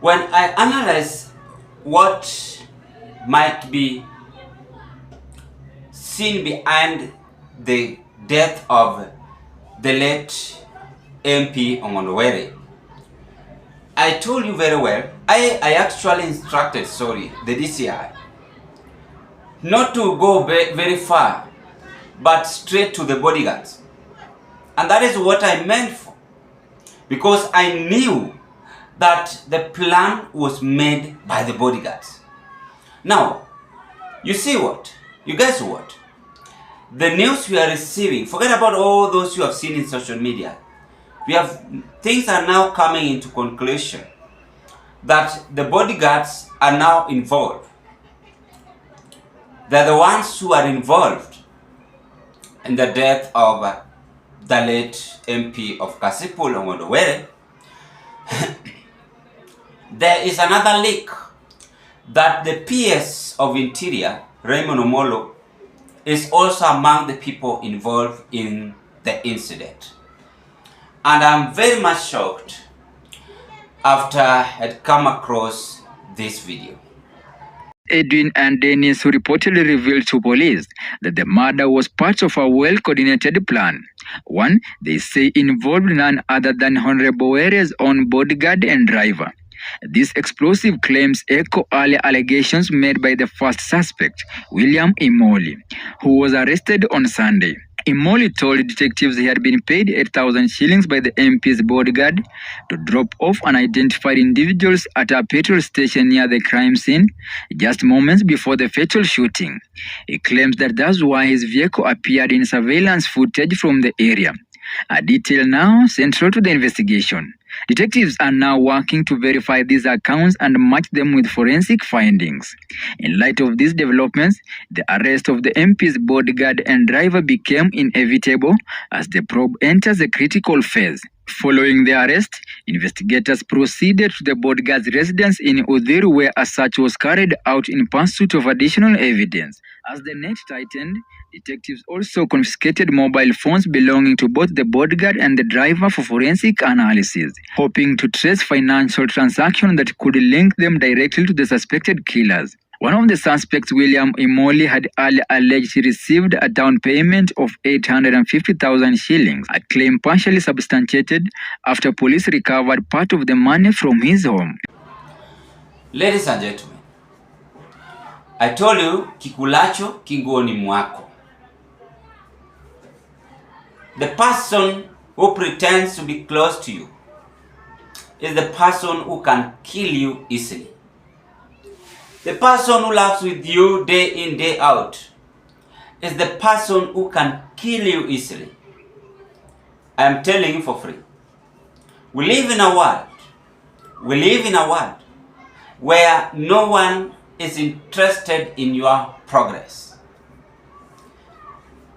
When I analyze what might be seen behind the death of the late MP Ongondo, I told you very well, I actually instructed, the DCI, not to go very far, but straight to the bodyguards. And that is what I meant for. Because I knew that the plan was made by the bodyguards. Now, you see what? You guess what? The news we are receiving, forget about all those you have seen in social media. Things are now coming into conclusion that the bodyguards are now involved. They're the ones who are involved in the death of the late MP of Kasipul Ongondo. There is another leak that the PS of Interior, Raymond Omolo, is also among the people involved in the incident. And I'm very much shocked after I had come across this video. Edwin and Dennis, who reportedly revealed to police that the murder was part of a well-coordinated plan. One, they say, involved none other than Honorable Were's own bodyguard and driver. These explosive claims echo earlier allegations made by the first suspect, William Imoli, who was arrested on Sunday. Imoli told detectives he had been paid 8,000 shillings by the MP's bodyguard to drop off unidentified individuals at a petrol station near the crime scene just moments before the fatal shooting. He claims that that's why his vehicle appeared in surveillance footage from the area, a detail now central to the investigation. Detectives are now working to verify these accounts and match them with forensic findings. In light of these developments, the arrest of the MP's bodyguard and driver became inevitable as the probe enters a critical phase. Following the arrest, investigators proceeded to the bodyguard's residence in Udhiru, where a search was carried out in pursuit of additional evidence. As the net tightened, detectives also confiscated mobile phones belonging to both the bodyguard and the driver for forensic analysis, hoping to trace financial transactions that could link them directly to the suspected killers. One of the suspects, William Imoli, had earlier alleged he received a down payment of 850,000 shillings, a claim partially substantiated after police recovered part of the money from his home. Ladies and gentlemen, I told you, kikulacho kingoni mwako. The person who pretends to be close to you is the person who can kill you easily. The person who laughs with you day in, day out is the person who can kill you easily. I am telling you for free. We live in a world where no one is interested in your progress.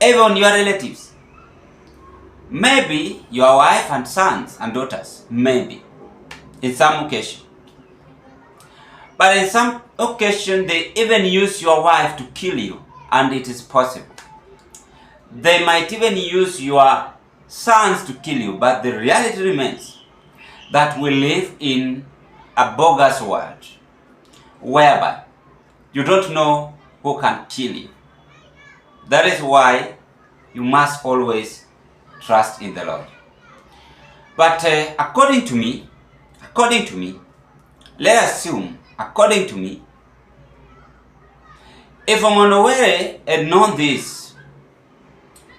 Even your relatives. Maybe your wife and sons and daughters, maybe, in some occasion. But in some occasion, they even use your wife to kill you, and it is possible. They might even use your sons to kill you, but the reality remains that we live in a bogus world, whereby you don't know who can kill you. That is why you must always trust in the Lord. But according to me, let us assume, according to me, if Ongondo had known this,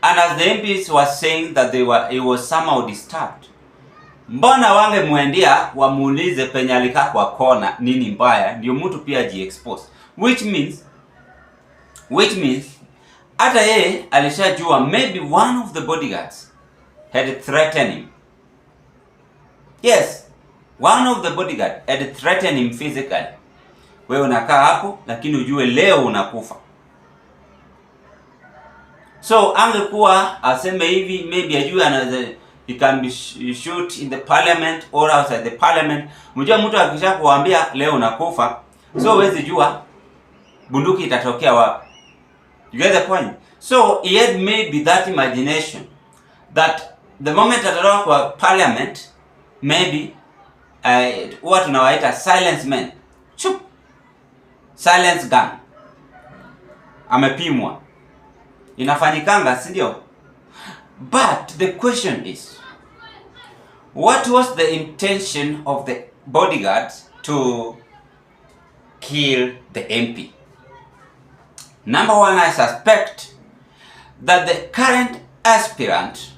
and as the MPs were saying that it was somehow disturbed, mbona wange muendia wamuulize penye alikaa kwa kona nini mbaya, ndio mtu pia ji-expose. Which means hata yeye alishajua maybe one of the bodyguards had threatened him. Yes, one of the bodyguard had threatened him physically. Wewe unakaa hapo lakini ujue leo unakufa. So angekuwa aseme hivi, maybe ajue another he can be shoot in the parliament or outside the parliament. Mjua mtu akisha kuambia leo unakufa, so huwezi jua bunduki itatokea wapi. You get the point? So he had maybe that imagination that the moment atatoka kwa parliament, maybe huwa tunawaita silence men. Chup. Silence gun. Amepimwa. Inafanyikanga, si ndio? But the question is, what was the intention of the bodyguards to kill the MP? Number one, I suspect that the current aspirant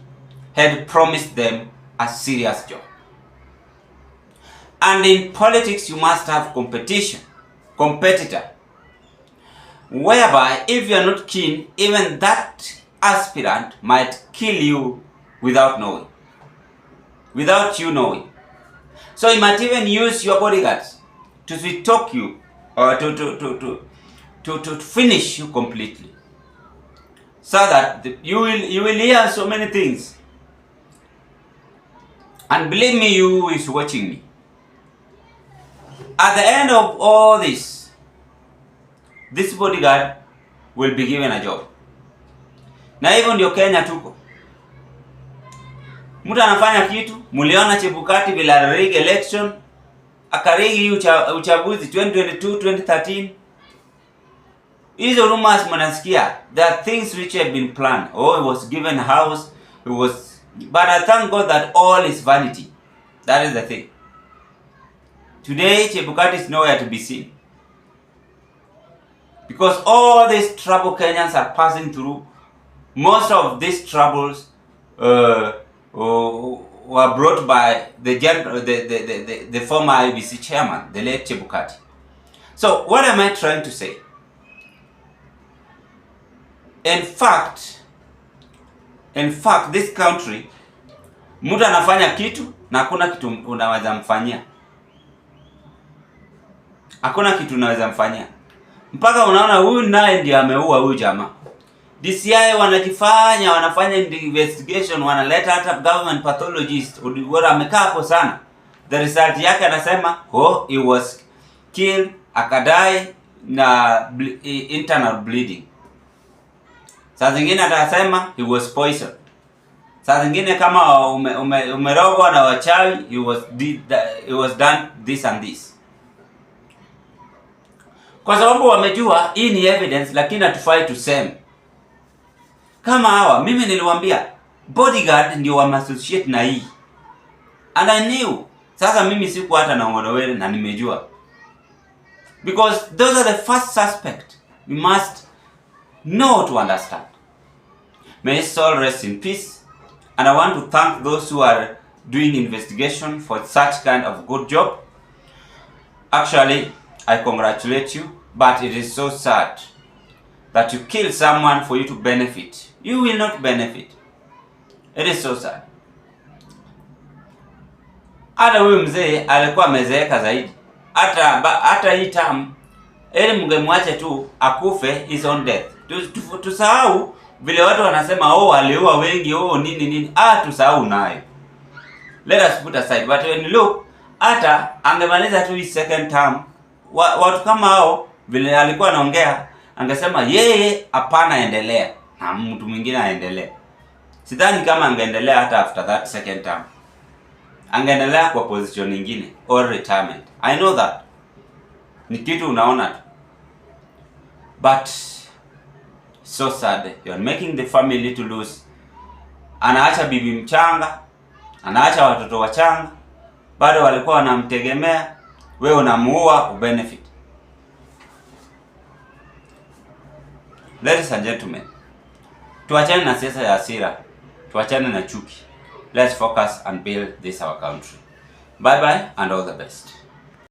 had promised them a serious job. And in politics, you must have competitor, whereby if you are not keen, even that aspirant might kill you without you knowing. So he might even use your bodyguards to sweet talk you or to finish you completely, so that you will hear so many things. And believe me, you who is watching me, at the end of all this bodyguard will be given a job. Na hivyo ndio Kenya tuko. Mtu anafanya kitu, muliona Chebukati bila rig election, akarigi uchaguzi 2022, 2013. Hizo rumors mnasikia, there are things which have been planned. Oh, he was given a house, but I thank God that all is vanity. That is the thing. Today, Chebukati is nowhere to be seen. Because all this trouble Kenyans are passing through, most of these troubles were brought by the former IBC chairman, the late Chebukati. So what am I trying to say? In fact, this country, mtu anafanya kitu na hakuna kitu unaweza mfanyia. Hakuna kitu unaweza mfanyia. Mpaka unaona huyu naye ndiye ameua huyu jamaa. DCI wanafanya investigation, wanaleta hata government pathologist, wala amekaa hapo sana. The result yake anasema, oh, he was killed, akadai na internal bleeding. Saa zingine atasema he was poisoned. Saa zingine kama umerogwa na wachawi, he was done this and this. Kwa sababu wamejua hii ni evidence, lakini hatufai tuseme. Kama hawa, mimi niliwaambia bodyguard ndio wamassociate na hii. And I knew. Sasa mimi siku hata na ongondo na nimejua. Because those are the first suspect. We must know to understand. May his soul rest in peace. And I want to thank those who are doing investigation for such kind of good job. Actually, I congratulate you, but it is so sad that you kill someone for you to benefit. You will not benefit. It is so sad. Hata huyu mzee alikuwa amezeeka zaidi. Hata hii term, ili mngemwache tu akufe his own death. Tusahau vile watu wanasema oh aliua wengi, oh nini. Tusahau nayo. Let us put aside. But when you look, hata angemaliza tu his second term, watu kama hao vile alikuwa anaongea, angesema yeye hapana, endelea na mtu mwingine aendelee. Sidhani kama angeendelea hata after that second term. Angeendelea kwa position nyingine or retirement. I know that. Ni kitu unaona tu. But so sad. You are making the family to lose. Anaacha bibi mchanga, anaacha watoto wachanga, bado walikuwa wanamtegemea, wewe unamuua ubenefit. Ladies and gentlemen, tuachane na siasa ya hasira, tuachane na chuki. Let's focus and build this our country. Bye bye and all the best.